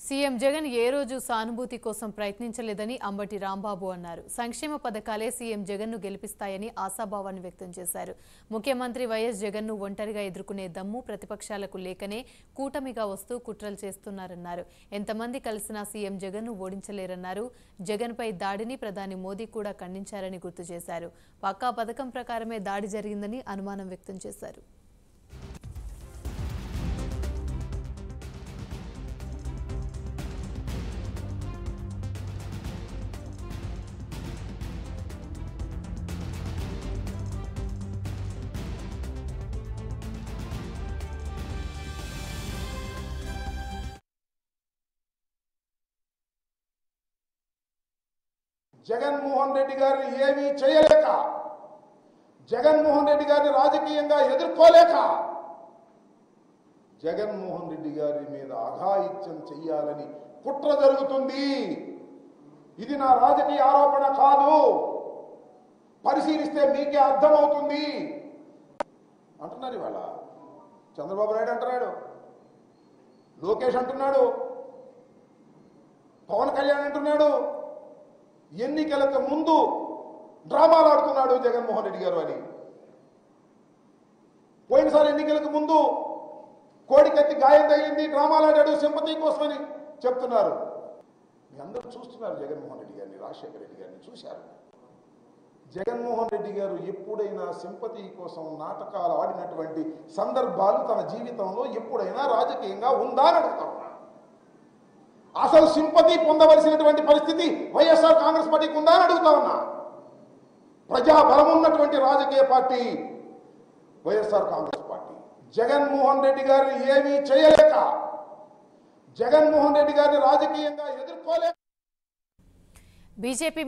CM Jagan ఏ రోజు సానుభూతి కోసం ప్రయత్నించలేదని అంబటి రాంబాబు అన్నారు. సంక్షేమ పథకాలే సీఎం జగన్ను గెలిపిస్తాయని ఆశాభావాన్ని వ్యక్తం చేశారు. ముఖ్యమంత్రి వైఎస్ జగన్ను ఒంటరిగా ఎదుర్కొనే దమ్ము ప్రతిపక్షాలకు లేకనే కూటమిగా వస్తూ కుట్రలు చేస్తున్నారన్నారు. ఎంతమంది కలిసినా సీఎం జగన్ను ఓడించలేరన్నారు. జగన్పై దాడిని ప్రధాని మోదీ కూడా ఖండించారని గుర్తు చేశారు. పక్కా పథకం ప్రకారమే దాడి జరిగిందని అనుమానం వ్యక్తం చేశారు. జగన్మోహన్ రెడ్డి గారిని ఏమీ చేయలేక, జగన్మోహన్ రెడ్డి గారిని రాజకీయంగా ఎదుర్కోలేక, జగన్మోహన్ రెడ్డి గారి మీద అఘాయిత్యం చెయ్యాలని కుట్ర జరుగుతుంది. ఇది నా రాజకీయ ఆరోపణ కాదు, పరిశీలిస్తే మీకే అర్థమవుతుంది అంటున్నారు. ఇవాళ చంద్రబాబు నాయుడు అంటున్నాడు, లోకేష్ అంటున్నాడు, పవన్ కళ్యాణ్ అంటున్నాడు, ఎన్నికలకు ముందు డ్రామాలు ఆడుతున్నాడు జగన్మోహన్ రెడ్డి గారు అని. పోయినసారి ఎన్నికలకు ముందు కోడికత్తి గాయం తగిలింది, డ్రామాలు ఆడాడు సింపతి కోసమని చెప్తున్నారు. మీ అందరూ చూస్తున్నారు జగన్మోహన్ రెడ్డి గారిని, రాజశేఖర రెడ్డి గారిని చూశారు. జగన్మోహన్ రెడ్డి గారు ఎప్పుడైనా సింపతి కోసం నాటకాలు ఆడినటువంటి సందర్భాలు తన జీవితంలో ఎప్పుడైనా రాజకీయంగా ఉందా అని అడుగుతా ఉన్నారు. అసలు సింపతి పొందవలసినటువంటి పరిస్థితి వైఎస్ఆర్ కాంగ్రెస్ పార్టీకి ఉందా అని అడుగుతా ఉన్నా. ప్రజాబలం ఉన్నటువంటి రాజకీయ పార్టీ వైఎస్ఆర్ కాంగ్రెస్ పార్టీ. జగన్మోహన్ రెడ్డి గారిని ఏమీ చేయలేక, జగన్మోహన్ రెడ్డి గారిని రాజకీయంగా ఎదుర్కోలేక బీజేపీ